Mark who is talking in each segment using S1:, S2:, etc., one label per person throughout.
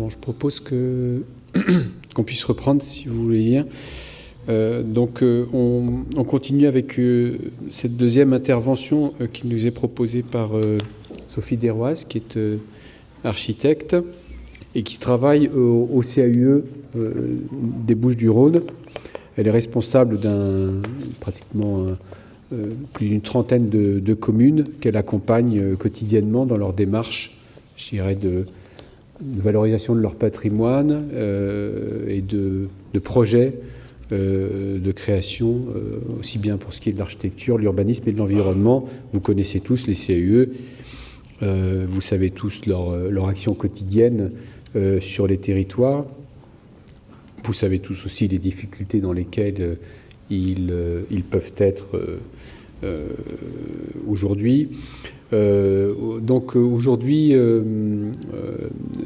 S1: Bon, je propose qu'on puisse reprendre, si vous voulez bien. On continue avec cette deuxième intervention qui nous est proposée par Sophie Desroises, qui est architecte et qui travaille au CAUE des Bouches-du-Rhône. Elle est responsable pratiquement plus d'une trentaine de communes qu'elle accompagne quotidiennement dans leur démarche, je dirais, de valorisation de leur patrimoine et de projets de création, aussi bien pour ce qui est de l'architecture, l'urbanisme et de l'environnement. Vous connaissez tous les CAUE, vous savez tous leur action quotidienne sur les territoires. Vous savez tous aussi les difficultés dans lesquelles ils peuvent être aujourd'hui. Donc aujourd'hui,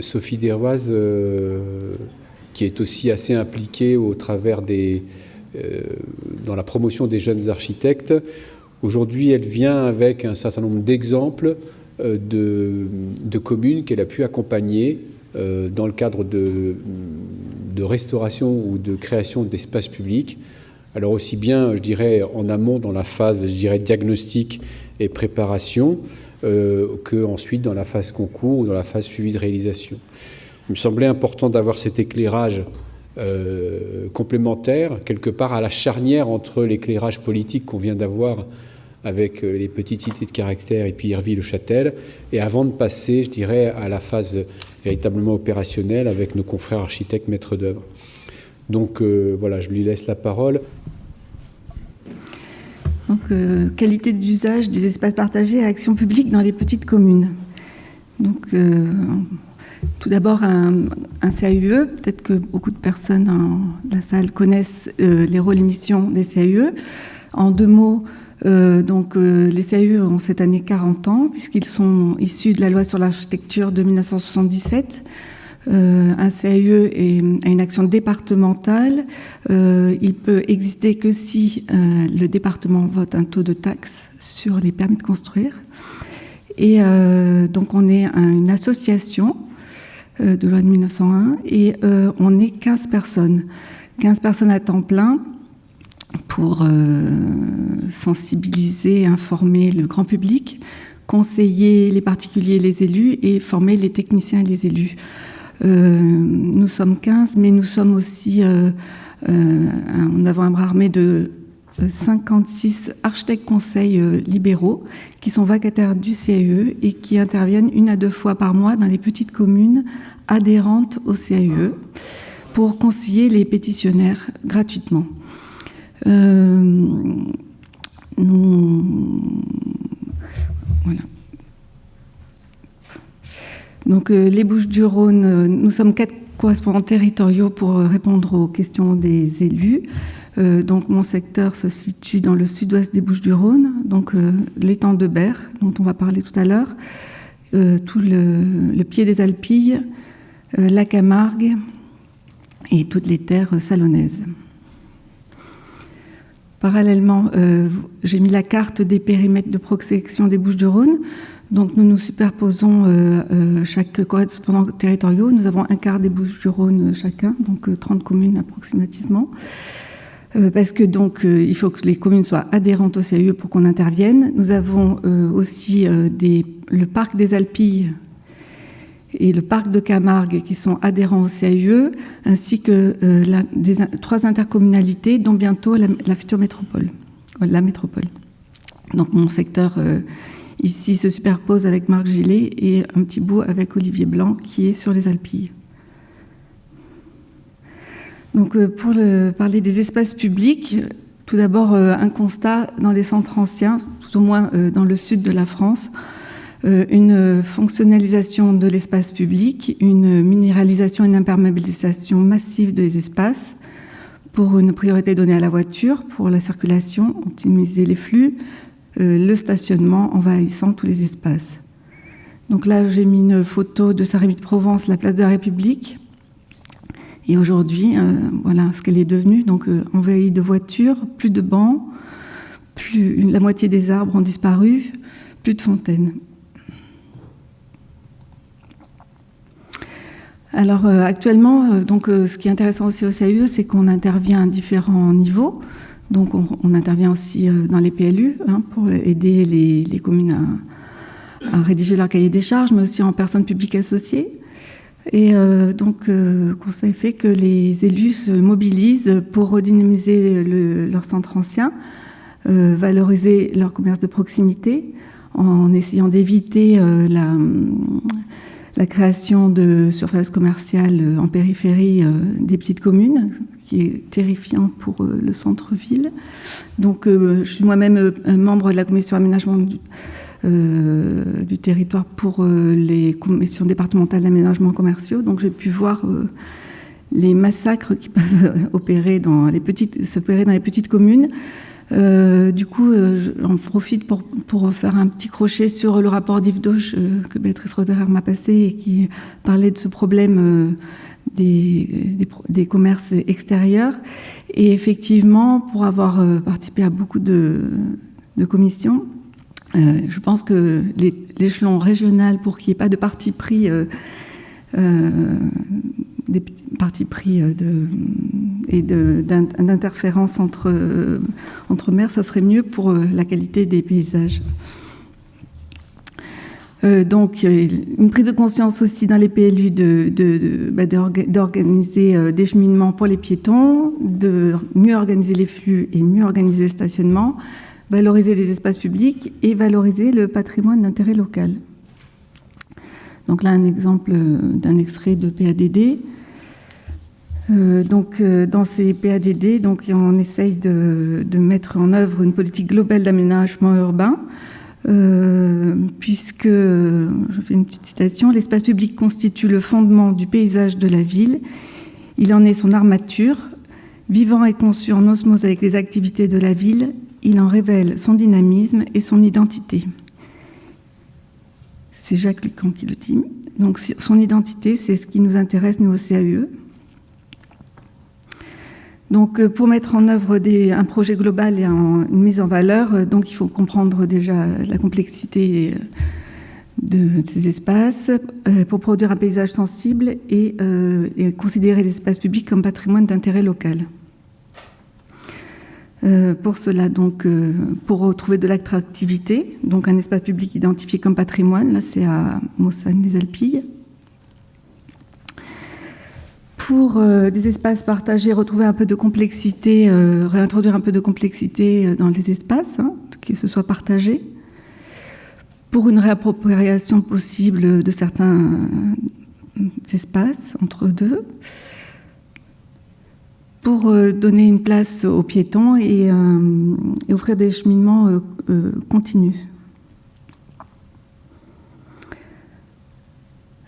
S1: Sophie Desroises, qui est aussi assez impliquée au travers dans la promotion des jeunes architectes, aujourd'hui elle vient avec un certain nombre d'exemples de communes qu'elle a pu accompagner dans le cadre de restauration ou de création d'espaces publics. Alors aussi bien, je dirais, en amont dans la phase, je dirais, diagnostic et préparation, qu'ensuite dans la phase concours ou dans la phase suivi de réalisation. Il me semblait important d'avoir cet éclairage complémentaire, quelque part à la charnière entre l'éclairage politique qu'on vient d'avoir avec les petites cités de caractère et puis Irville-le-Châtel, et avant de passer, je dirais, à la phase véritablement opérationnelle avec nos confrères architectes maîtres d'œuvre. Donc voilà, je lui laisse la parole.
S2: Donc, qualité d'usage des espaces partagés à action publique dans les petites communes. Donc, tout d'abord, un CAUE. Peut-être que beaucoup de personnes dans la salle connaissent les rôles et missions des CAUE. En deux mots, les CAUE ont cette année 40 ans, puisqu'ils sont issus de la loi sur l'architecture de 1977. Un CAUE a une action départementale. Il peut exister que si le département vote un taux de taxe sur les permis de construire. Et donc on est une association de loi de 1901 et on est 15 personnes. 15 personnes à temps plein pour sensibiliser, informer le grand public, conseiller les particuliers et les élus et former les techniciens et les élus. Nous sommes 15, mais nous sommes aussi, nous avons un bras armé de 56 architectes conseils libéraux qui sont vacataires du CAUE et qui interviennent 1 à 2 fois par mois dans les petites communes adhérentes au CAUE pour conseiller les pétitionnaires gratuitement. Voilà. Donc, les Bouches-du-Rhône, nous sommes 4 correspondants territoriaux pour répondre aux questions des élus. Donc, mon secteur se situe dans le sud-ouest des Bouches-du-Rhône, donc l'étang de Berre, dont on va parler tout à l'heure, tout le pied des Alpilles, la Camargue et toutes les terres salonnaises. Parallèlement, j'ai mis la carte des périmètres de protection des Bouches-du-Rhône. Donc, nous nous superposons chaque correspondant territoriaux. Nous avons un quart des Bouches-du-Rhône chacun, donc 30 communes approximativement. Parce que donc, il faut que les communes soient adhérentes au CAUE pour qu'on intervienne. Nous avons aussi le parc des Alpilles et le parc de Camargue qui sont adhérents au CAUE, ainsi que 3 intercommunalités, dont bientôt la future métropole, la métropole. Donc, mon secteur ici se superpose avec Marc Gillet et un petit bout avec Olivier Blanc qui est sur les Alpilles. Donc pour parler des espaces publics, tout d'abord un constat dans les centres anciens, tout au moins dans le sud de la France, une fonctionnalisation de l'espace public, une minéralisation et une imperméabilisation massive des espaces pour une priorité donnée à la voiture, pour la circulation, optimiser les flux, le stationnement envahissant tous les espaces. Donc là, j'ai mis une photo de Saint-Rémy-de-Provence, la place de la République. Et aujourd'hui, voilà ce qu'elle est devenue. Donc envahie de voitures, plus de bancs, la moitié des arbres ont disparu, plus de fontaines. Alors actuellement, ce qui est intéressant aussi au CAUE, c'est qu'on intervient à différents niveaux. Donc on intervient aussi dans les PLU pour aider les communes à rédiger leur cahier des charges, mais aussi en personnes publiques associées. Et conseil fait que les élus se mobilisent pour redynamiser leur centre ancien, valoriser leur commerce de proximité, en essayant d'éviter la création de surfaces commerciales en périphérie des petites communes, qui est terrifiant pour le centre-ville. Donc, je suis moi-même membre de la commission aménagement du territoire pour les commissions départementales d'aménagement commerciaux. Donc, j'ai pu voir les massacres qui peuvent s'opérer dans les petites communes. J'en profite pour faire un petit crochet sur le rapport d'Yves Dauche que Béatrice Roderer m'a passé et qui parlait de ce problème des commerces extérieurs. Et effectivement, pour avoir participé à beaucoup de commissions, je pense que l'échelon régional, pour qu'il n'y ait pas de parti pris, des partis pris d'interférence entre maires, ça serait mieux pour la qualité des paysages. Une prise de conscience aussi dans les PLU d'organiser des cheminements pour les piétons, de mieux organiser les flux et mieux organiser le stationnement, valoriser les espaces publics et valoriser le patrimoine d'intérêt local. Donc là, un exemple d'un extrait de PADD. Dans ces PADD, on essaye de mettre en œuvre une politique globale d'aménagement urbain, puisque, je fais une petite citation, l'espace public constitue le fondement du paysage de la ville. Il en est son armature. Vivant et conçu en osmose avec les activités de la ville, il en révèle son dynamisme et son identité. C'est Jacques Lucan qui le dit. Donc, son identité, c'est ce qui nous intéresse, nous, au CAUE. Donc, pour mettre en œuvre un projet global et une mise en valeur, il faut comprendre déjà la complexité de ces espaces, pour produire un paysage sensible et considérer l'espace public comme patrimoine d'intérêt local. Pour cela, pour retrouver de l'attractivité, un espace public identifié comme patrimoine, là c'est à Maussanne-les-Alpilles. Pour des espaces partagés, retrouver un peu de complexité, réintroduire un peu de complexité dans les espaces, que ce soit partagé. Pour une réappropriation possible de certains espaces entre deux. Pour donner une place aux piétons et offrir des cheminements continus.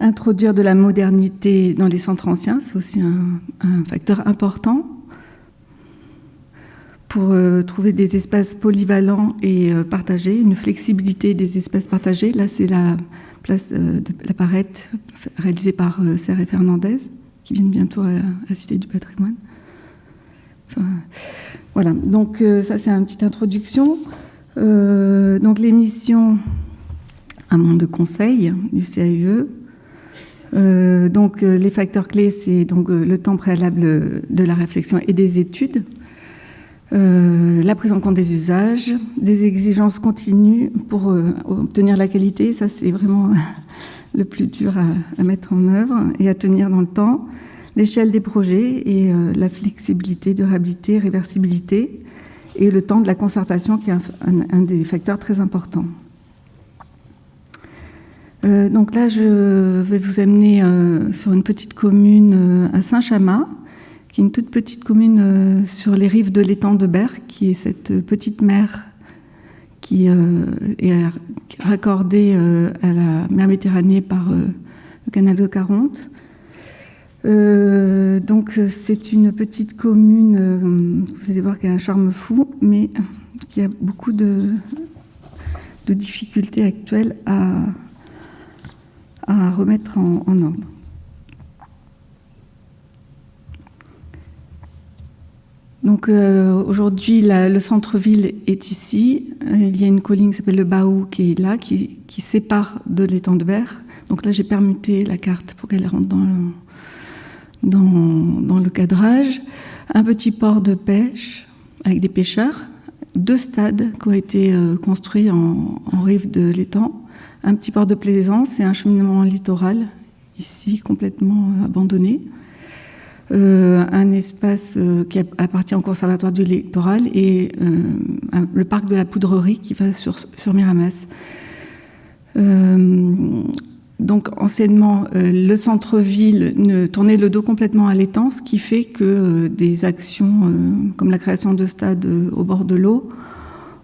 S2: Introduire de la modernité dans les centres anciens, c'est aussi un facteur important pour trouver des espaces polyvalents et partagés, une flexibilité des espaces partagés. Là, c'est la place de la Parette réalisée par Serre et Fernandez, qui viennent bientôt à la Cité du Patrimoine. Voilà, ça c'est une petite introduction. Les missions à monde de conseil du CAUE. Les facteurs clés, c'est le temps préalable de la réflexion et des études, la prise en compte des usages, des exigences continues pour obtenir la qualité. Ça, c'est vraiment le plus dur à mettre en œuvre et à tenir dans le temps. L'échelle des projets et la flexibilité, durabilité, réversibilité et le temps de la concertation qui est un des facteurs très importants. Là, je vais vous amener sur une petite commune à Saint-Chamas, qui est une toute petite commune sur les rives de l'étang de Berck, qui est cette petite mer qui est raccordée à la mer Méditerranée par le canal de Caronte. C'est une petite commune, vous allez voir, qui a un charme fou, mais qui a beaucoup de difficultés actuelles à remettre en ordre. Aujourd'hui, le centre-ville est ici. Il y a une colline qui s'appelle le Baou qui est là, qui sépare de l'étang de Berck. Donc là, j'ai permuté la carte pour qu'elle rentre dans le cadrage. Un petit port de pêche avec des pêcheurs, 2 stades qui ont été construits en rive de l'étang, un petit port de plaisance et un cheminement littoral, ici complètement abandonné. Un espace qui appartient au Conservatoire du littoral et le parc de la Poudrerie qui va sur Miramas. Donc anciennement, le centre-ville tournait le dos complètement à l'étang, ce qui fait que des actions comme la création de stades au bord de l'eau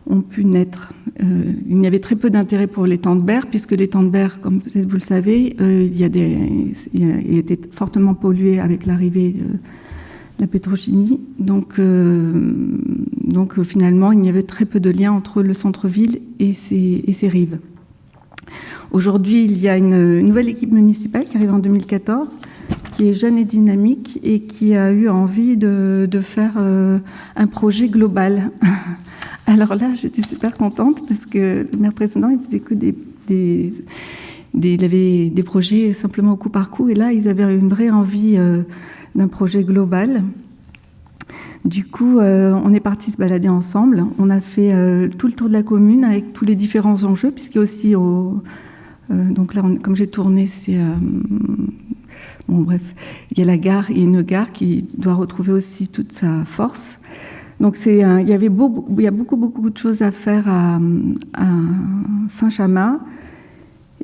S2: ont pu naître. Il y avait très peu d'intérêt pour l'étang de Berre, puisque l'étang de Berre, comme peut-être vous le savez, il était fortement pollué avec l'arrivée de la pétrochimie. Donc finalement, il y avait très peu de lien entre le centre-ville et ses rives. Aujourd'hui, il y a une nouvelle équipe municipale qui arrive en 2014, qui est jeune et dynamique et qui a eu envie de faire un projet global. Alors là, j'étais super contente parce que le maire précédent, il faisait que il avait des projets simplement au coup par coup, et là, ils avaient une vraie envie d'un projet global. Du coup, on est parti se balader ensemble. On a fait tout le tour de la commune avec tous les différents enjeux, puisqu'il y a aussi donc là, comme j'ai tourné, c'est bon, bref, il y a la gare, il y a une gare qui doit retrouver aussi toute sa force. Donc il y a beaucoup de choses à faire à Saint-Chamas,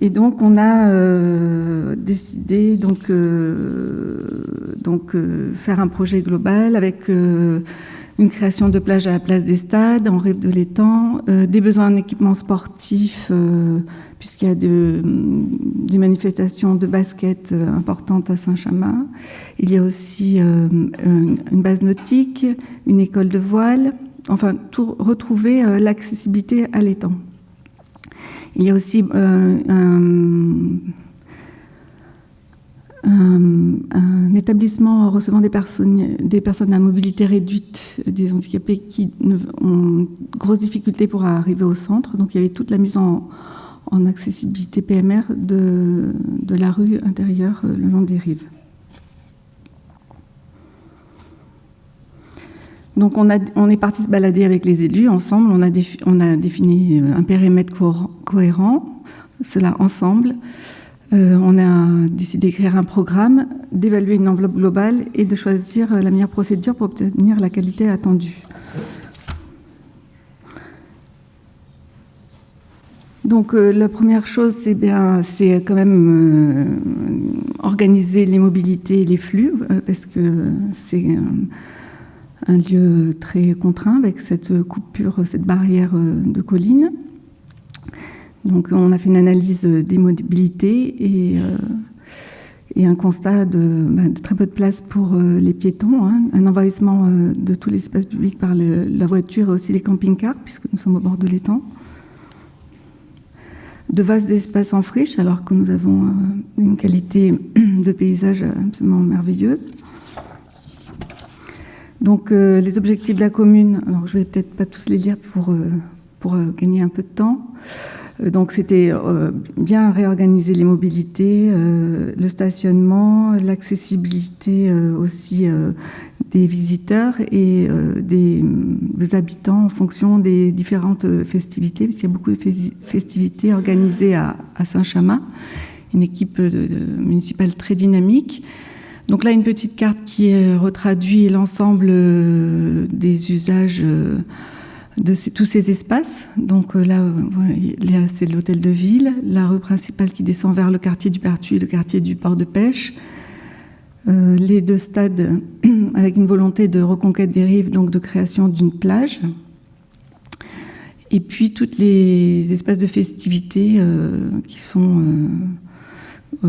S2: et donc on a décidé faire un projet global avec une création de plages à la place des stades, en rive de l'étang, des besoins en équipement sportif, puisqu'il y a des manifestations de basket importantes à Saint-Chamas. Il y a aussi une base nautique, une école de voile, enfin, tout retrouver l'accessibilité à l'étang. Il y a aussi un établissement recevant des personnes à mobilité réduite, des handicapés qui ont grosse difficulté pour arriver au centre. Donc il y avait toute la mise en accessibilité PMR de la rue intérieure le long des rives. Donc on est parti se balader avec les élus ensemble, on a défini un périmètre cohérent, cela ensemble. On a décidé d'écrire un programme, d'évaluer une enveloppe globale et de choisir la meilleure procédure pour obtenir la qualité attendue. Donc la première chose, c'est quand même organiser les mobilités et les flux, parce que c'est un lieu très contraint avec cette coupure, cette barrière de collines. Donc on a fait une analyse des mobilités et un constat de très peu de place pour les piétons, un envahissement de tout l'espace public par la voiture et aussi les camping-cars, puisque nous sommes au bord de l'étang. De vastes espaces en friche, alors que nous avons une qualité de paysage absolument merveilleuse. Donc les objectifs de la commune, alors je vais peut-être pas tous les lire pour gagner un peu de temps. Donc c'était bien réorganiser les mobilités, le stationnement, l'accessibilité aussi des visiteurs et des habitants en fonction des différentes festivités, parce qu'il y a beaucoup de festivités organisées à Saint-Chamas, une équipe municipale très dynamique. Donc là, une petite carte qui retraduit l'ensemble des usages de tous ces espaces. Donc là, c'est l'hôtel de ville, la rue principale qui descend vers le quartier du Pertuis et le quartier du port de pêche, les 2 stades avec une volonté de reconquête des rives, donc de création d'une plage, et puis tous les espaces de festivités qui sont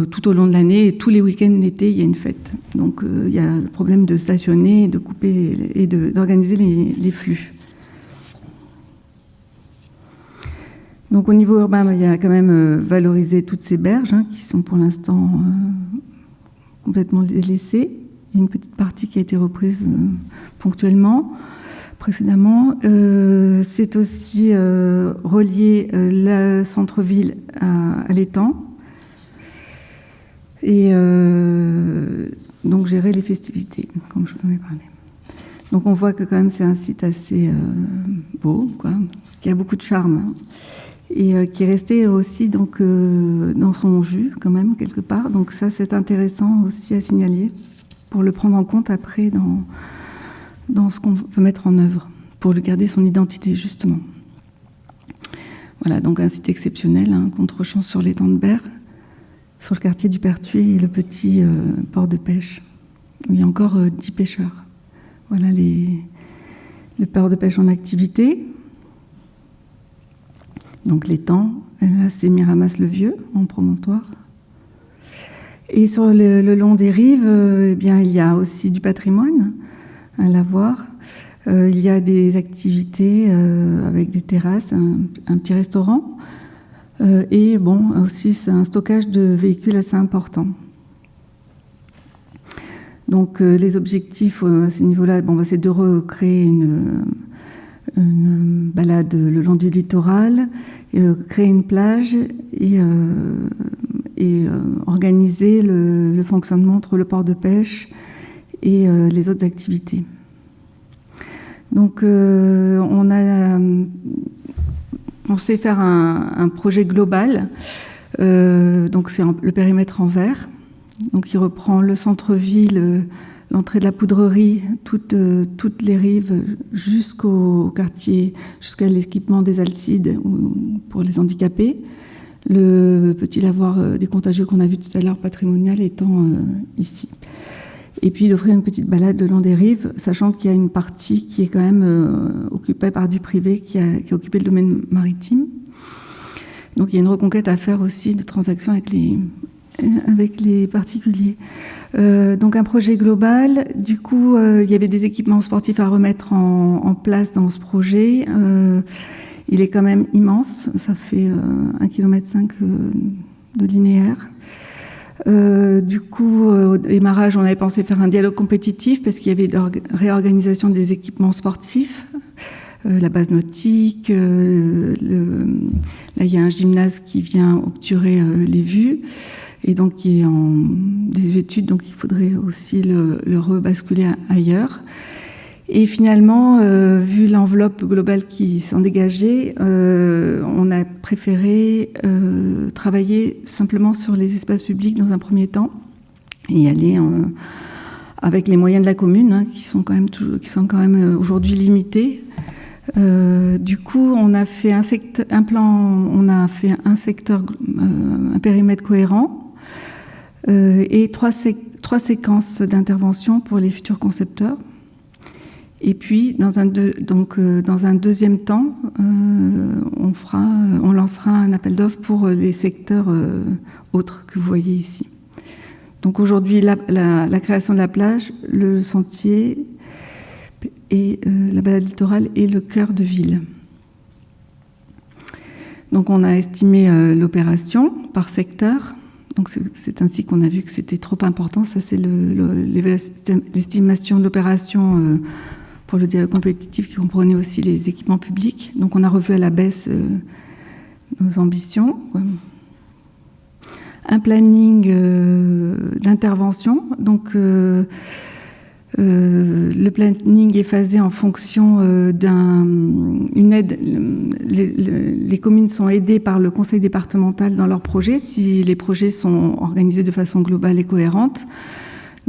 S2: tout au long de l'année, et tous les week-ends d'été, il y a une fête. Donc il y a le problème de stationner, de couper et d'organiser les flux. Donc au niveau urbain, il y a quand même valorisé toutes ces berges qui sont pour l'instant complètement délaissées. Il y a une petite partie qui a été reprise ponctuellement, précédemment. C'est aussi relier le centre-ville à l'étang. et donc gérer les festivités, comme je vous en ai parlé. Donc on voit que quand même c'est un site assez beau, quoi, qui a beaucoup de charme, hein, et qui est resté aussi donc, dans son jus quand même quelque part. Donc ça c'est intéressant aussi à signaler pour le prendre en compte après dans ce qu'on peut mettre en œuvre, pour lui garder son identité justement. Voilà, donc un site exceptionnel, hein, contre-champ sur l'étang de Berre, sur le quartier du Pertuis et le petit port de pêche. Il y a encore 10 pêcheurs. Voilà le port de pêche en activité. Donc l'étang, là c'est Miramas-le-Vieux en promontoire. Et sur le long des rives, eh bien, il y a aussi du patrimoine à la voir. Il y a des activités avec des terrasses, un petit restaurant. Et bon, aussi c'est un stockage de véhicules assez important. Donc les objectifs à ce niveau-là, bon, c'est de recréer une balade le long du littoral, créer une plage et organiser le fonctionnement entre le port de pêche et les autres activités. Donc on a pensé faire un projet global, donc c'est le périmètre en vert. Donc il reprend le centre-ville, l'entrée de la Poudrerie, toutes les rives jusqu'au quartier, jusqu'à l'équipement des Alcides pour les handicapés. Le petit lavoir des contagieux qu'on a vu tout à l'heure, patrimonial, étant ici. Et puis d'offrir une petite balade le long des rives, sachant qu'il y a une partie qui est quand même occupée par du privé, qui a occupé le domaine maritime. Donc il y a une reconquête à faire aussi de transactions avec les particuliers. Donc un projet global. Du coup, il y avait des équipements sportifs à remettre en place dans ce projet. Il est quand même immense. Ça fait 1,5 km de linéaire. Du coup, au démarrage, on avait pensé faire un dialogue compétitif parce qu'il y avait de la réorganisation des équipements sportifs. La base nautique, là il y a un gymnase qui vient obturer les vues et donc qui est en désuétude, donc il faudrait aussi le rebasculer ailleurs. Et finalement, vu l'enveloppe globale qui s'en dégageait, on a préféré travailler simplement sur les espaces publics dans un premier temps et aller avec les moyens de la commune, hein, qui sont quand même aujourd'hui limités. Du coup, on a fait un périmètre cohérent et trois séquences d'intervention pour les futurs concepteurs. Et puis, dans un deuxième temps, on lancera un appel d'offres pour les secteurs autres que vous voyez ici. Donc aujourd'hui, la création de la plage, le sentier et la balade littorale et le cœur de ville. Donc on a estimé l'opération par secteur. Donc c'est ainsi qu'on a vu que c'était trop important. Ça c'est l'estimation de l'opération pour le dialogue compétitif qui comprenait aussi les équipements publics. Donc on a revu à la baisse nos ambitions. Un planning d'intervention. Donc le planning est phasé en fonction d'une aide. Les communes sont aidées par le conseil départemental dans leurs projets, si les projets sont organisés de façon globale et cohérente.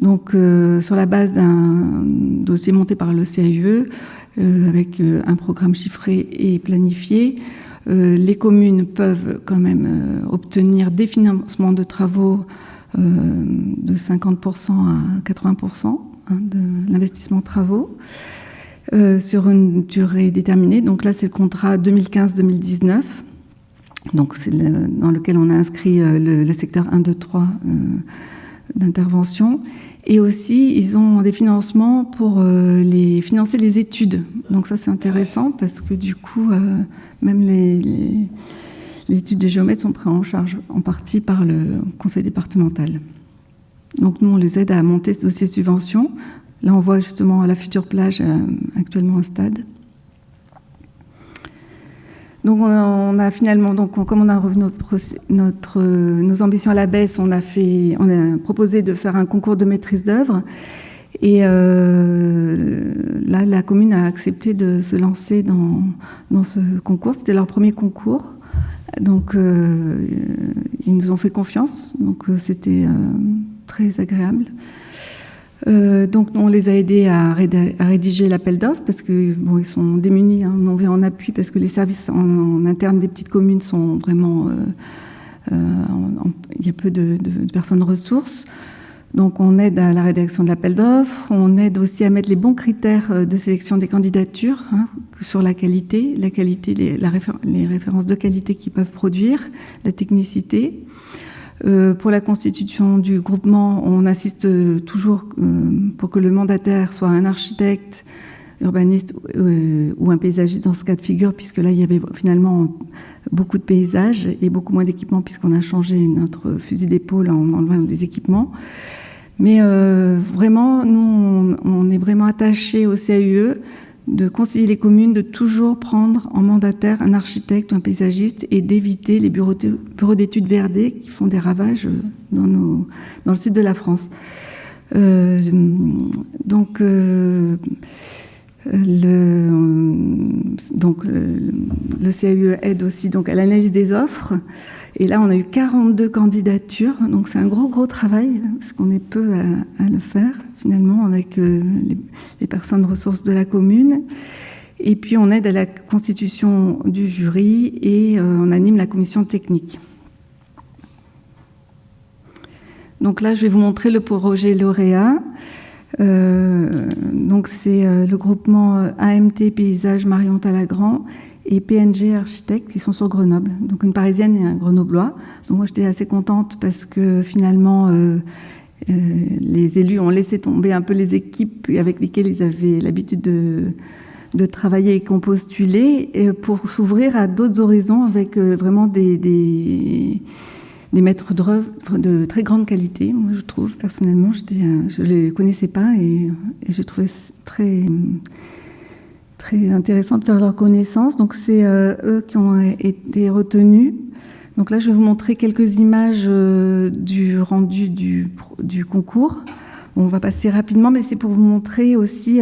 S2: Donc, sur la base d'un dossier monté par le CAUE, avec un programme chiffré et planifié, les communes peuvent quand même obtenir des financements de travaux de 50% à 80%. De l'investissement travaux sur une durée déterminée. Donc là, c'est le contrat 2015-2019, donc c'est dans lequel on a inscrit le secteur 1, 2, 3 d'intervention. Et aussi, ils ont des financements pour financer les études. Donc ça, c'est intéressant parce que du coup, même les études des géomètres sont prises en charge en partie par le conseil départemental. Donc nous, on les aide à monter ce dossier subvention. Là, on voit justement la future plage actuellement au stade. Donc on a finalement, comme on a revu nos ambitions à la baisse, on a proposé de faire un concours de maîtrise d'œuvre. Et là, la commune a accepté de se lancer dans ce concours. C'était leur premier concours. Donc ils nous ont fait confiance. Donc c'était très agréable. Donc on les a aidés à rédiger l'appel d'offres parce que bon, ils sont démunis, hein, on vient en appui parce que les services en interne des petites communes sont vraiment il y a peu de personnes ressources. Donc on aide à la rédaction de l'appel d'offres, on aide aussi à mettre les bons critères de sélection des candidatures, hein, sur la qualité, les références de qualité qu'ils peuvent produire, la technicité. Pour la constitution du groupement, on insiste toujours pour que le mandataire soit un architecte, urbaniste ou un paysagiste dans ce cas de figure, puisque là, il y avait finalement beaucoup de paysages et beaucoup moins d'équipements, puisqu'on a changé notre fusil d'épaule en enlevant des équipements. Mais vraiment, nous, on est vraiment attachés au CAUE de conseiller les communes de toujours prendre en mandataire un architecte ou un paysagiste et d'éviter les bureaux d'études VRD qui font des ravages dans le sud de la France. Le CAUE aide aussi donc à l'analyse des offres. Et là, on a eu 42 candidatures. Donc, c'est un gros travail, parce qu'on est peu à le faire, finalement, avec les personnes ressources de la commune. Et puis, on aide à la constitution du jury et on anime la commission technique. Donc là, je vais vous montrer le projet lauréat. Donc, c'est le groupement AMT Paysage Marion Talagrand et PNG Architectes qui sont sur Grenoble, donc une Parisienne et un Grenoblois. Donc moi j'étais assez contente parce que finalement les élus ont laissé tomber un peu les équipes avec lesquelles ils avaient l'habitude de travailler et qui ont postulé pour s'ouvrir à d'autres horizons avec vraiment des maîtres d'œuvre de très grande qualité. Moi je trouve personnellement, je les connaissais pas et j'ai trouvé très intéressant de faire leur connaissance. Donc c'est eux qui ont été retenus. Donc là, je vais vous montrer quelques images du rendu du concours. On va passer rapidement, mais c'est pour vous montrer aussi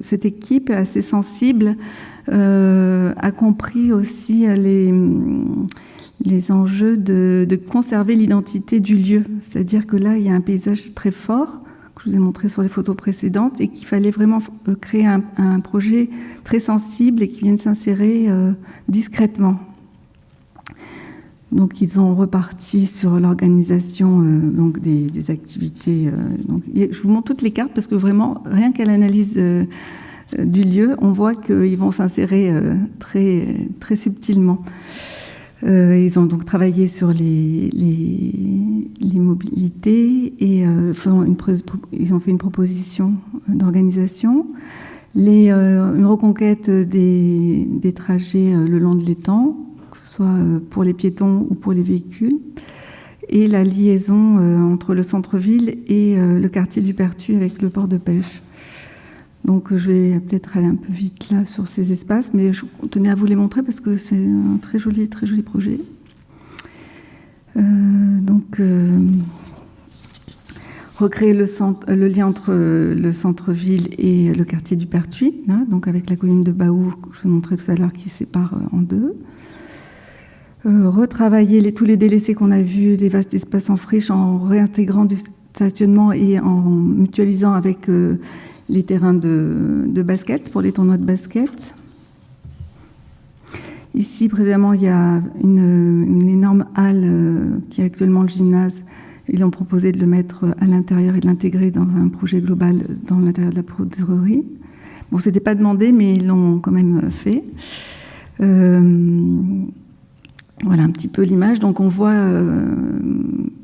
S2: cette équipe assez sensible a compris aussi les enjeux de conserver l'identité du lieu. C'est-à-dire que là, il y a un paysage très fort que je vous ai montré sur les photos précédentes, et qu'il fallait vraiment créer un projet très sensible et qui vienne s'insérer discrètement. Donc ils ont reparti sur l'organisation donc des activités. Donc, je vous montre toutes les cartes parce que vraiment, rien qu'à l'analyse du lieu, on voit qu'ils vont s'insérer très subtilement. Ils ont donc travaillé sur les mobilités et ils ont fait une proposition d'organisation, une reconquête des trajets le long de l'étang, que ce soit pour les piétons ou pour les véhicules, et la liaison entre le centre-ville et le quartier du Pertuis avec le port de pêche. Donc je vais peut-être aller un peu vite là sur ces espaces, mais je tenais à vous les montrer parce que c'est un très joli projet. Recréer le lien entre le centre-ville et le quartier du Pertuis, là, donc avec la colline de Baou que je vous montrais tout à l'heure qui sépare en deux. Retravailler tous les délaissés qu'on a vus, des vastes espaces en friche, en réintégrant du stationnement et en mutualisant avec les terrains de basket, pour les tournois de basket. Ici, précisément, il y a une énorme halle qui est actuellement le gymnase. Ils ont proposé de le mettre à l'intérieur et de l'intégrer dans un projet global dans l'intérieur de la broderie. Bon, ce n'était pas demandé, mais ils l'ont quand même fait. Voilà un petit peu l'image. Donc on voit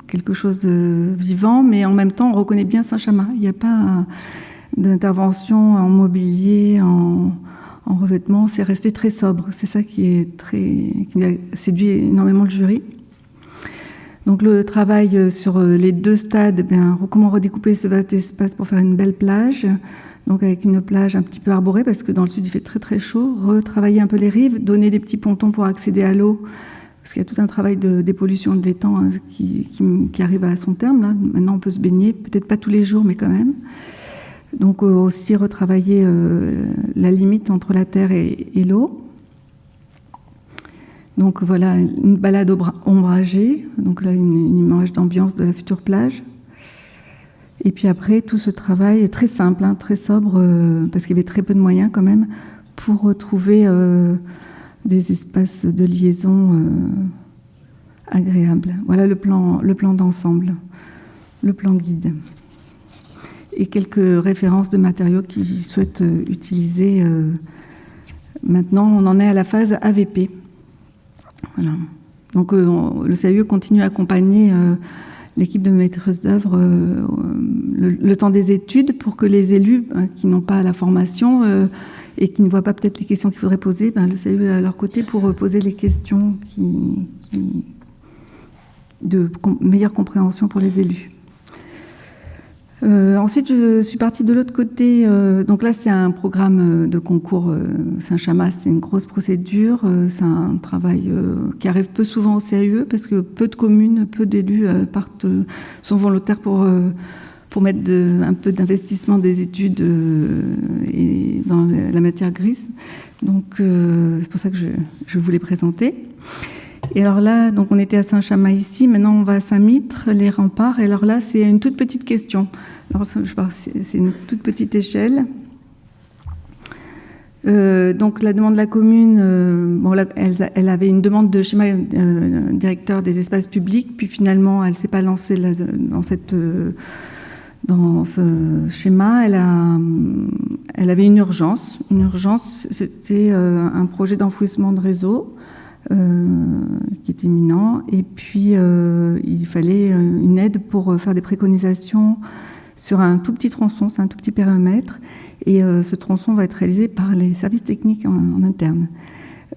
S2: quelque chose de vivant, mais en même temps, on reconnaît bien Saint-Chamas. Il n'y a pas d'intervention en mobilier, en revêtement, c'est resté très sobre. C'est ça qui a séduit énormément le jury. Donc le travail sur les deux stades, comment redécouper ce vaste espace pour faire une belle plage, donc avec une plage un petit peu arborée, parce que dans le sud il fait très très chaud, retravailler un peu les rives, donner des petits pontons pour accéder à l'eau, parce qu'il y a tout un travail de dépollution de l'étang qui arrive à son terme. Là. Maintenant on peut se baigner, peut-être pas tous les jours, mais quand même. Donc aussi retravailler la limite entre la terre et l'eau. Donc voilà, une balade ombragée, donc là une image d'ambiance de la future plage. Et puis après, tout ce travail très simple, très sobre, parce qu'il y avait très peu de moyens quand même, pour retrouver des espaces de liaison agréables. Voilà le plan d'ensemble, le plan guide. Et quelques références de matériaux qu'ils souhaitent utiliser. Maintenant, on en est à la phase AVP. Voilà. Donc le CAUE continue à accompagner l'équipe de maîtrise d'œuvre le temps des études pour que les élus qui n'ont pas la formation et qui ne voient pas peut-être les questions qu'il faudrait poser, le CAUE est à leur côté pour poser les questions de meilleure compréhension pour les élus. Ensuite, je suis partie de l'autre côté. Donc là, c'est un programme de concours Saint-Chamas. C'est une grosse procédure. C'est un travail qui arrive peu souvent au CAUE parce que peu de communes, peu d'élus sont volontaires pour mettre un peu d'investissement des études et dans la matière grise. Donc, c'est pour ça que je voulais présenter. Et alors là, donc on était à Saint-Chamas ici, maintenant on va à Saint-Mitre, les remparts. Et alors là, c'est une toute petite question. Alors, c'est une toute petite échelle. Donc la demande de la commune, elle avait une demande de schéma directeur des espaces publics, puis finalement elle ne s'est pas lancée dans ce schéma. Elle avait une urgence. Une urgence, c'était un projet d'enfouissement de réseau. Qui est imminent, et puis il fallait une aide pour faire des préconisations sur un tout petit tronçon, c'est un tout petit périmètre, et ce tronçon va être réalisé par les services techniques en interne.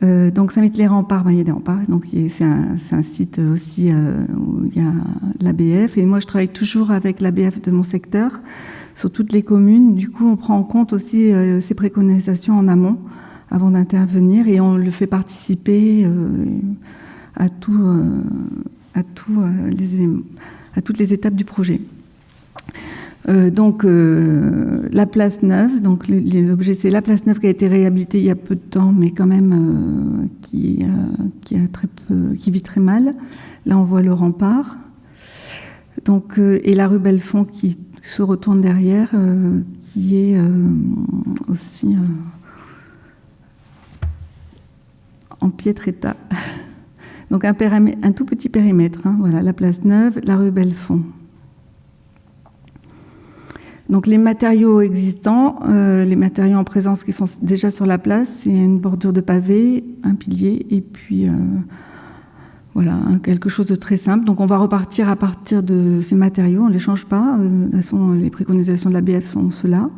S2: Donc Saint-Mitre-les-Remparts, il y a des remparts, donc c'est un site aussi où il y a l'ABF, et moi je travaille toujours avec l'ABF de mon secteur sur toutes les communes. Du coup on prend en compte aussi ces préconisations en amont avant d'intervenir, et on le fait participer à toutes les étapes du projet. Donc la place neuve, donc l'objet c'est la place neuve qui a été réhabilitée il y a peu de temps, mais quand même qui vit très mal. Là on voit le rempart. Donc et la rue Belfond qui se retourne derrière, qui est aussi en piètre état. Donc un tout petit périmètre, voilà, la place neuve, la rue Belfond. Donc les matériaux existants, les matériaux en présence qui sont déjà sur la place, c'est une bordure de pavé, un pilier, et puis voilà, quelque chose de très simple. Donc on va repartir à partir de ces matériaux, on ne les change pas. De toute façon, les préconisations de l'ABF sont ceux-là.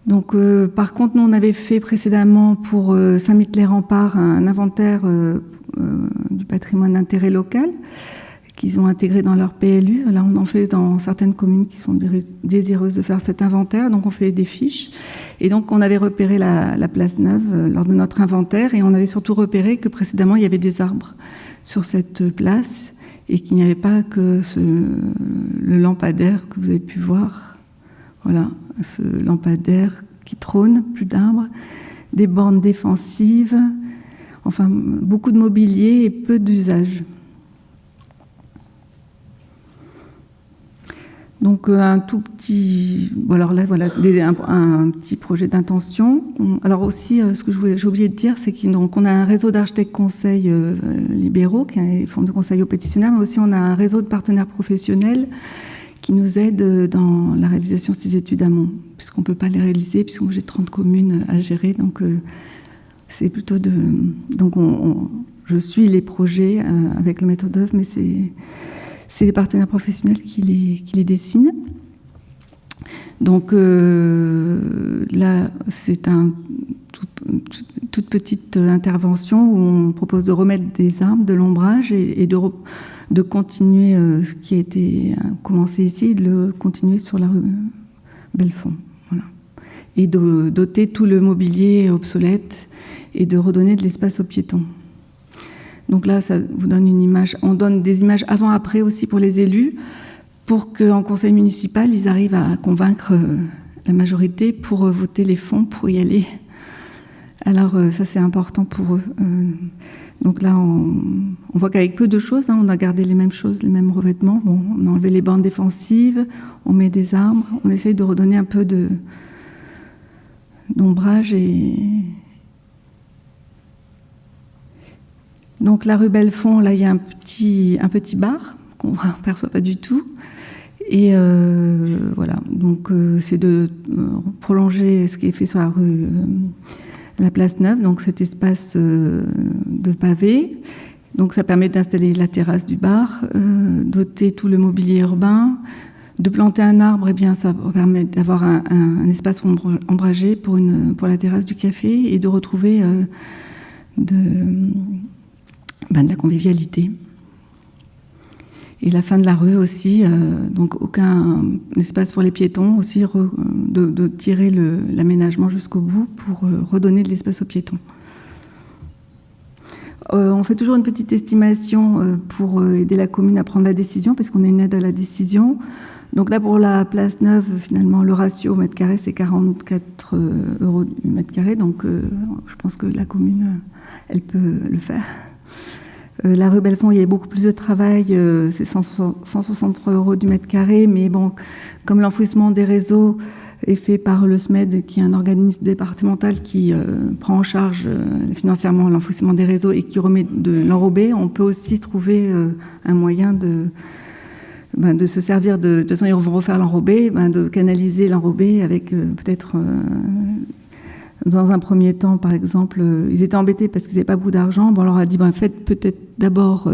S2: Donc, par contre, nous, on avait fait précédemment pour Saint-Mitre-les-Remparts un inventaire du patrimoine d'intérêt local qu'ils ont intégré dans leur PLU. Là, on en fait dans certaines communes qui sont désireuses de faire cet inventaire. Donc, on fait des fiches. Et donc, on avait repéré la place neuve lors de notre inventaire. Et on avait surtout repéré que précédemment, il y avait des arbres sur cette place et qu'il n'y avait pas que le lampadaire que vous avez pu voir. Voilà, ce lampadaire qui trône, plus d'arbres, des bornes défensives, enfin beaucoup de mobilier et peu d'usage. Donc un tout petit, alors là voilà, un petit projet d'intention. Alors aussi, ce que j'ai oublié de dire, c'est qu'on a un réseau d'architectes conseils libéraux qui font de conseil aux pétitionnaires, mais aussi on a un réseau de partenaires professionnels qui nous aident dans la réalisation de ces études amont, puisqu'on ne peut pas les réaliser, puisque j'ai 30 communes à gérer, donc c'est plutôt de... Donc je suis les projets avec le maître d'œuvre, mais c'est les partenaires professionnels qui les dessinent. Donc là, c'est toute petite intervention où on propose de remettre des arbres, de l'ombrage et de continuer ce qui a été commencé ici, de le continuer sur la rue Belfond. Voilà. Et de doter tout le mobilier obsolète et de redonner de l'espace aux piétons. Donc là, ça vous donne une image. On donne des images avant-après aussi pour les élus, pour qu'en conseil municipal, ils arrivent à convaincre la majorité pour voter les fonds pour y aller. Alors ça, c'est important pour eux. Donc là, on voit qu'avec peu de choses, on a gardé les mêmes choses, les mêmes revêtements. Bon, on a enlevé les bandes défensives, on met des arbres, on essaye de redonner un peu d'ombrage. Donc la rue Belfond, là, il y a un petit bar qu'on ne perçoit pas du tout. Et voilà, donc c'est de prolonger ce qui est fait sur la rue... la place Neuve, donc cet espace de pavés. Donc ça permet d'installer la terrasse du bar, doter tout le mobilier urbain, de planter un arbre, et bien ça permet d'avoir un espace ombragé pour la terrasse du café et de retrouver de la convivialité. Et la fin de la rue aussi, donc aucun espace pour les piétons, aussi de tirer l'aménagement jusqu'au bout pour redonner de l'espace aux piétons. On fait toujours une petite estimation pour aider la commune à prendre la décision, parce qu'on est une aide à la décision. Donc là, pour la place Neuve, finalement, le ratio au mètre carré, c'est 44 € du mètre carré. Donc je pense que la commune, elle peut le faire. La rue Belfond, il y a beaucoup plus de travail, c'est 163 € du mètre carré, mais bon, comme l'enfouissement des réseaux est fait par le SMED, qui est un organisme départemental qui prend en charge financièrement l'enfouissement des réseaux et qui remet de l'enrobé, on peut aussi trouver un moyen de se servir de toute façon, ils vont refaire l'enrobé, de canaliser l'enrobé avec peut-être... Dans un premier temps, par exemple, ils étaient embêtés parce qu'ils n'avaient pas beaucoup d'argent. Bon, on leur a dit, faites peut-être d'abord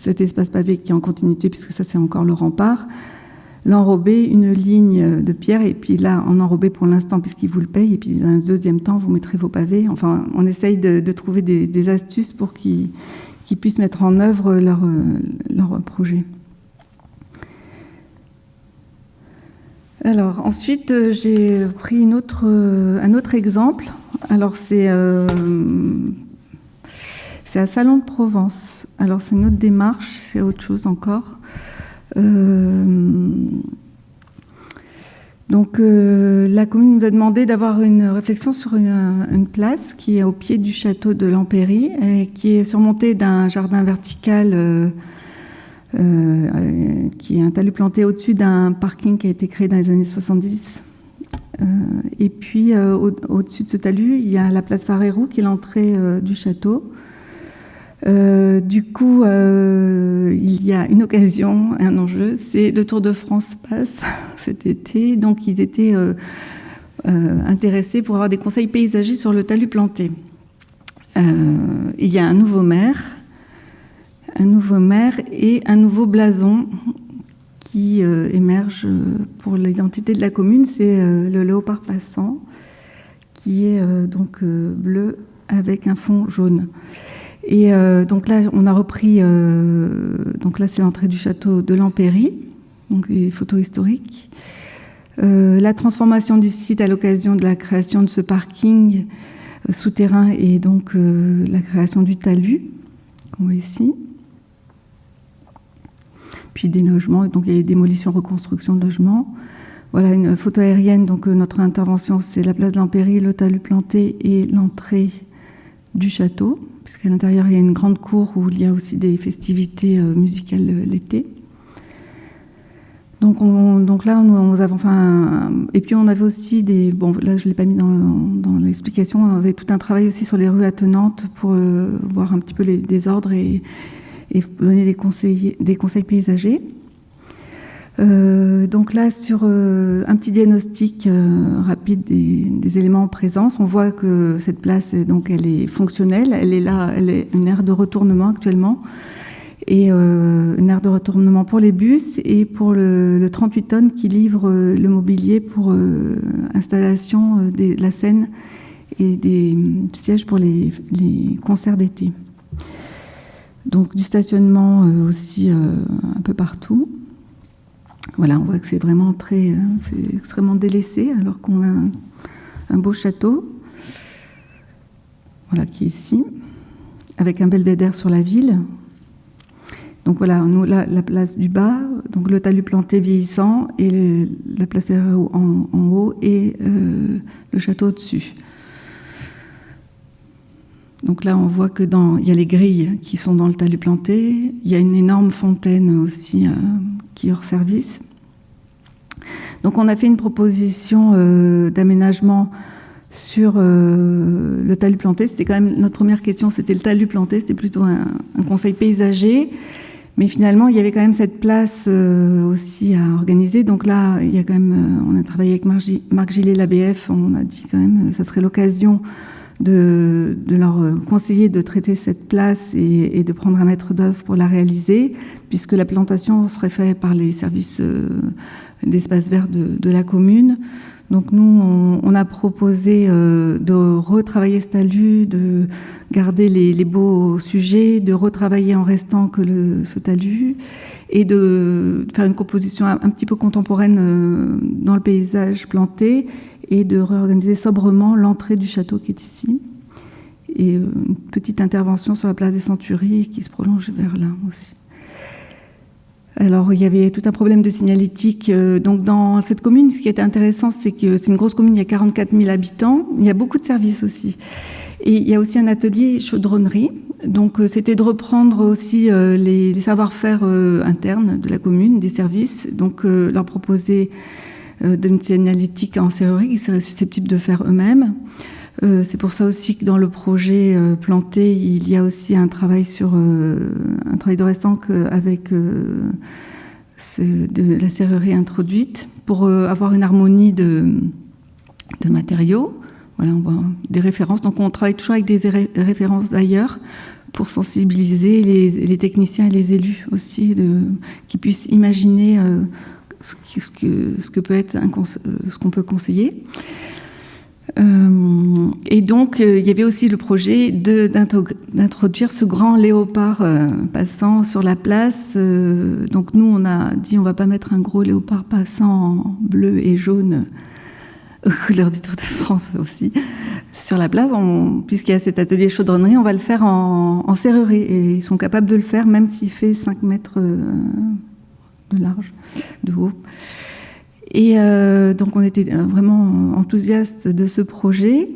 S2: cet espace pavé qui est en continuité, puisque ça, c'est encore le rempart. L'enrober, une ligne de pierre, et puis là, en enrobé pour l'instant, puisqu'ils vous le payent, et puis dans un deuxième temps, vous mettrez vos pavés. Enfin, on essaye de trouver des astuces pour qu'ils puissent mettre en œuvre leur projet. Alors ensuite, j'ai pris un autre exemple. Alors c'est à Salon de Provence. Alors c'est une autre démarche, c'est autre chose encore. Donc la commune nous a demandé d'avoir une réflexion sur une place qui est au pied du château de Lampéry et qui est surmontée d'un jardin vertical. Qui est un talus planté au-dessus d'un parking qui a été créé dans les années 70. Et puis, au-dessus de ce talus, il y a la place Farérou, qui est l'entrée du château. Du coup, il y a une occasion, un enjeu, c'est le Tour de France passe cet été. Donc, ils étaient intéressés pour avoir des conseils paysagers sur le talus planté. Il y a un nouveau maire et un nouveau blason qui émerge pour l'identité de la commune, c'est le léopard passant, qui est donc bleu avec un fond jaune. Et donc là, on a repris, donc là c'est l'entrée du château de Lampéry, donc les photos historiques. La transformation du site à l'occasion de la création de ce parking souterrain et donc la création du talus, qu'on voit ici. Puis des logements, donc il y a des démolitions, reconstruction de logements. Voilà une photo aérienne, donc notre intervention, c'est la place de Lampéry, le talus planté et l'entrée du château, puisqu'à l'intérieur, il y a une grande cour où il y a aussi des festivités musicales l'été. Donc là, nous avons et puis on avait aussi là je ne l'ai pas mis dans l'explication, on avait tout un travail aussi sur les rues attenantes pour voir un petit peu les désordres et donner des conseils paysagers. Donc là, sur un petit diagnostic rapide des éléments en présence, on voit que cette place, elle est fonctionnelle, elle est là, elle est une aire de retournement actuellement, et une aire de retournement pour les bus et pour le 38 tonnes qui livre le mobilier pour installation de la scène et des sièges pour les concerts d'été. Donc du stationnement aussi un peu partout. Voilà, on voit que c'est vraiment c'est extrêmement délaissé, alors qu'on a un beau château, voilà, qui est ici, avec un belvédère sur la ville. Donc voilà, nous, la place du bas, donc le talus planté vieillissant, et la place Ferré en haut, et le château au-dessus. Donc là, on voit que il y a les grilles qui sont dans le talus planté. Il y a une énorme fontaine aussi qui est hors service. Donc on a fait une proposition d'aménagement sur le talus planté. C'était quand même notre première question, c'était le talus planté. C'était plutôt un conseil paysager. Mais finalement, il y avait quand même cette place aussi à organiser. Donc là, il y a quand même, on a travaillé avec Marc Gillet, l'ABF. On a dit quand même, ça serait l'occasion de leur conseiller de traiter cette place et de prendre un maître d'œuvre pour la réaliser, puisque la plantation serait faite par les services d'espace vert de la commune. Donc nous, on a proposé de retravailler ce talus, de garder les beaux sujets, de retravailler en restant que ce talus, et de faire une composition un petit peu contemporaine dans le paysage planté, et de réorganiser sobrement l'entrée du château qui est ici. Et une petite intervention sur la place des Centuries qui se prolonge vers là aussi. Alors, il y avait tout un problème de signalétique. Donc, dans cette commune, ce qui était intéressant, c'est que c'est une grosse commune, il y a 44 000 habitants. Il y a beaucoup de services aussi. Et il y a aussi un atelier chaudronnerie. Donc, c'était de reprendre aussi les savoir-faire internes de la commune, des services. Donc, leur proposer d'une signalétique en serrurerie qui seraient susceptibles de faire eux-mêmes. C'est pour ça aussi que dans le projet planté, il y a aussi un travail de restant avec de la serrurerie introduite pour avoir une harmonie de matériaux. Voilà, on voit des références. Donc on travaille toujours avec des références d'ailleurs pour sensibiliser les techniciens et les élus aussi, qui puissent imaginer ce que peut être ce qu'on peut conseiller. Et donc, il y avait aussi le projet d'introduire ce grand léopard passant sur la place. Donc nous, on a dit on va pas mettre un gros léopard passant en bleu et jaune aux couleurs du Tour de France aussi sur la place. Puisqu'il y a cet atelier chaudronnerie, on va le faire en serrurerie. Et ils sont capables de le faire même s'il fait 5 mètres de large, de haut. Et donc on était vraiment enthousiastes de ce projet.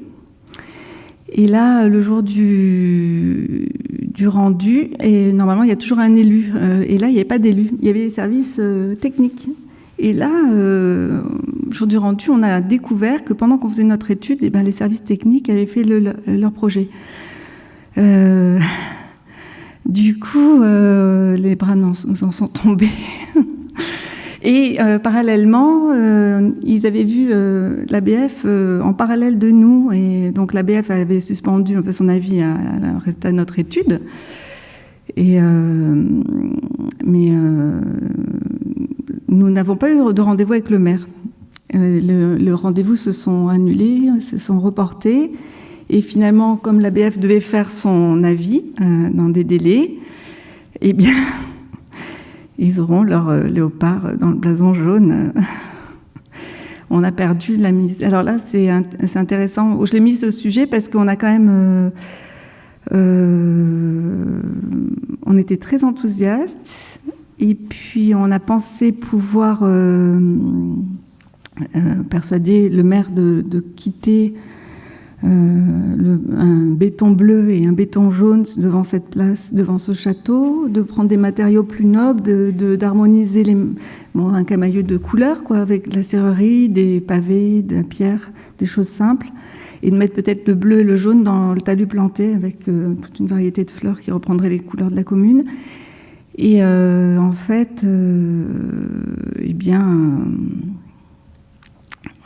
S2: Et là, le jour du rendu, et normalement il y a toujours un élu. Et là, il n'y avait pas d'élu, il y avait des services techniques. Et là, le jour du rendu, on a découvert que pendant qu'on faisait notre étude, les services techniques avaient fait leur projet. Du coup, les bras nous en sont tombés. Et parallèlement, ils avaient vu l'ABF en parallèle de nous. Et donc l'ABF avait suspendu un peu son avis à notre étude. Mais nous n'avons pas eu de rendez-vous avec le maire. Le rendez-vous se sont annulés, se sont reportés. Et finalement, comme l'ABF devait faire son avis dans des délais, eh bien... ils auront leur léopard dans le blason jaune. On a perdu la mise. Alors là, c'est intéressant. Je l'ai mise au sujet parce qu'on a quand même... on était très enthousiastes. Et puis, on a pensé pouvoir persuader le maire de quitter un béton bleu et un béton jaune devant cette place, devant ce château, de prendre des matériaux plus nobles, d'harmoniser un camailleux de couleurs, quoi, avec de la serrurerie, des pavés, de la pierre, des choses simples, et de mettre peut-être le bleu et le jaune dans le talus planté avec toute une variété de fleurs qui reprendraient les couleurs de la commune. Et en fait, eh bien...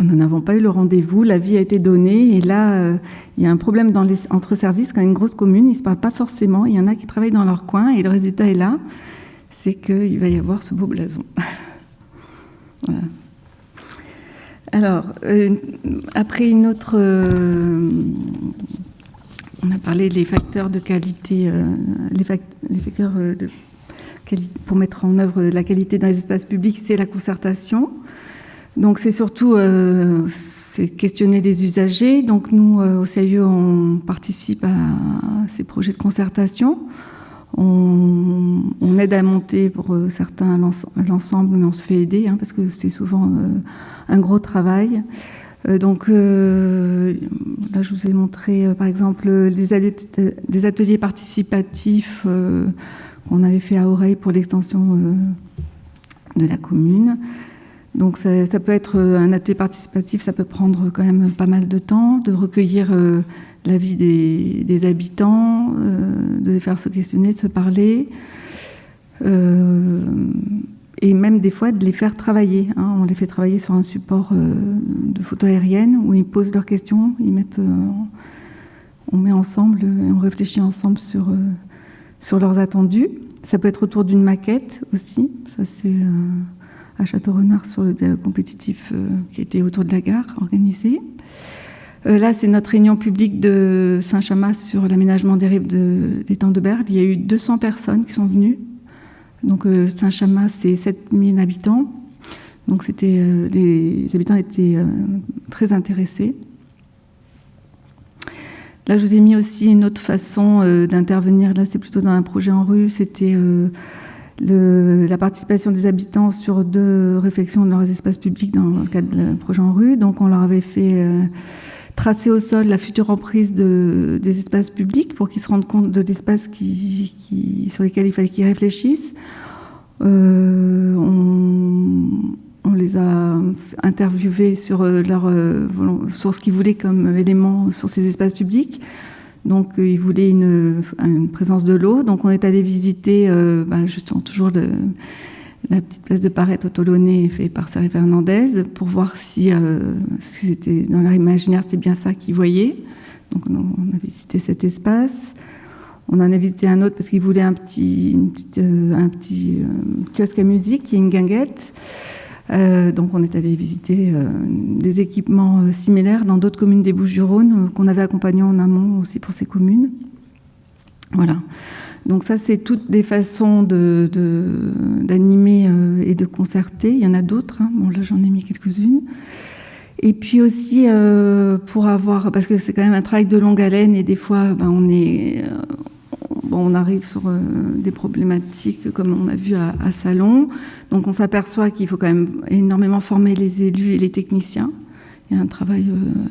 S2: nous n'avons pas eu le rendez-vous, l'avis a été donné, et là, il y a un problème entre services. Quand il y a une grosse commune, ils ne se parlent pas forcément, il y en a qui travaillent dans leur coin, et le résultat est là, c'est qu'il va y avoir ce beau blason. Voilà. Alors, après une autre... on a parlé des facteurs de qualité, les facteurs de pour mettre en œuvre la qualité dans les espaces publics, c'est la concertation. Donc c'est surtout c'est questionner les usagers. Donc nous, au CIE, on participe à ces projets de concertation. On aide à monter pour certains l'ensemble, mais on se fait aider parce que c'est souvent un gros travail. Donc là, je vous ai montré par exemple des ateliers participatifs qu'on avait fait à Oreille pour l'extension de la commune. Donc ça peut être un atelier participatif, ça peut prendre quand même pas mal de temps, de recueillir l'avis des habitants, de les faire se questionner, de se parler, et même des fois de les faire travailler. On les fait travailler sur un support de photo aérienne où ils posent leurs questions, on met ensemble, on réfléchit ensemble sur leurs attendus. Ça peut être autour d'une maquette aussi, ça c'est à Château-Renard sur le dialogue compétitif qui était autour de la gare organisé. Là, c'est notre réunion publique de Saint-Chamas sur l'aménagement des rives de l'étang de Bergues. Il y a eu 200 personnes qui sont venues. Donc Saint-Chamas, c'est 7000 habitants. Donc les habitants étaient très intéressés. Là, je vous ai mis aussi une autre façon d'intervenir. Là, c'est plutôt dans un projet en rue. C'était la participation des habitants sur 2 réflexions de leurs espaces publics dans le cadre du projet en rue. Donc, on leur avait fait tracer au sol la future emprise des espaces publics pour qu'ils se rendent compte de l'espace sur lesquels il fallait qu'ils réfléchissent. On les a interviewés sur ce qu'ils voulaient comme élément sur ces espaces publics. Donc, ils voulaient une présence de l'eau. Donc, on est allé visiter justement toujours la petite place de Parette au Tolonais fait par Sarah Fernandez pour voir si c'était dans leur imaginaire, c'est bien ça qu'ils voyaient. Donc, on a visité cet espace. On en a visité un autre parce qu'ils voulaient un petit kiosque à musique et une guinguette. Donc on est allé visiter des équipements similaires dans d'autres communes des Bouches-du-Rhône qu'on avait accompagnés en amont aussi pour ces communes. Voilà. Donc ça, c'est toutes des façons d'animer et de concerter. Il y en a d'autres. Bon, là, j'en ai mis quelques-unes. Et puis aussi, parce que c'est quand même un travail de longue haleine et des fois, on arrive sur des problématiques comme on a vu à Salon. Donc on s'aperçoit qu'il faut quand même énormément former les élus et les techniciens. Il y a un travail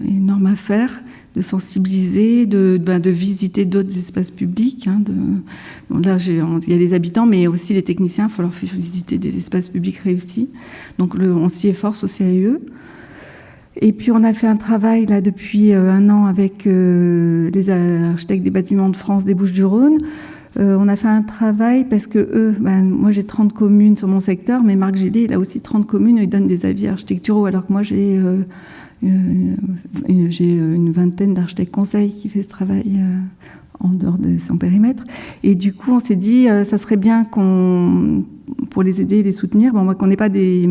S2: énorme à faire, de sensibiliser, de visiter d'autres espaces publics. Là, il y a les habitants, mais aussi les techniciens. Il faut leur faire visiter des espaces publics réussis. Donc on s'y efforce au CAE. Et puis on a fait un travail là depuis 1 an avec les architectes des bâtiments de France des Bouches-du-Rhône. On a fait un travail parce que moi j'ai 30 communes sur mon secteur, mais Marc Gédé, il a aussi 30 communes, il donne des avis architecturaux, alors que moi j'ai une vingtaine d'architectes conseils qui fait ce travail en dehors de son périmètre. Et du coup, on s'est dit, ça serait bien pour les aider et les soutenir, qu'on n'ait pas des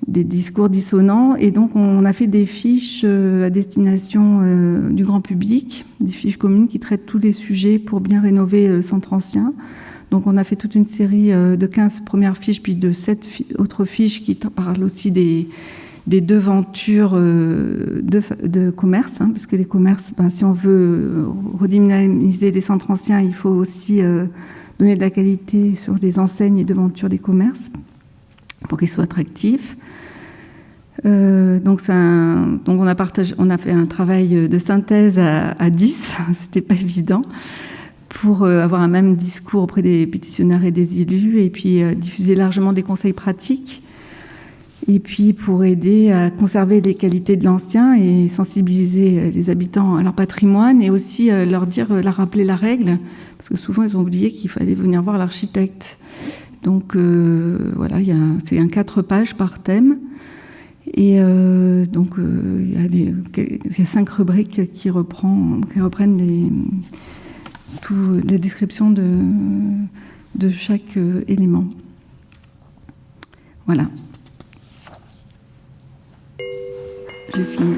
S2: discours dissonants, et donc on a fait des fiches à destination du grand public, des fiches communes qui traitent tous les sujets pour bien rénover le centre ancien. Donc on a fait toute une série de 15 premières fiches, puis de 7 autres fiches qui parlent aussi des devantures de commerce, parce que les commerces, si on veut redynamiser les centres anciens, il faut aussi donner de la qualité sur les enseignes et devantures des commerces pour qu'ils soient attractifs. Donc on a fait un travail de synthèse à 10, c'était pas évident, pour avoir un même discours auprès des pétitionnaires et des élus, et puis diffuser largement des conseils pratiques, et puis pour aider à conserver les qualités de l'ancien et sensibiliser les habitants à leur patrimoine, et aussi leur rappeler la règle, parce que souvent ils ont oublié qu'il fallait venir voir l'architecte. Donc voilà, c'est 4 pages par thème. Et donc il y a 5 rubriques qui reprennent les descriptions de chaque élément. Voilà. J'ai fini.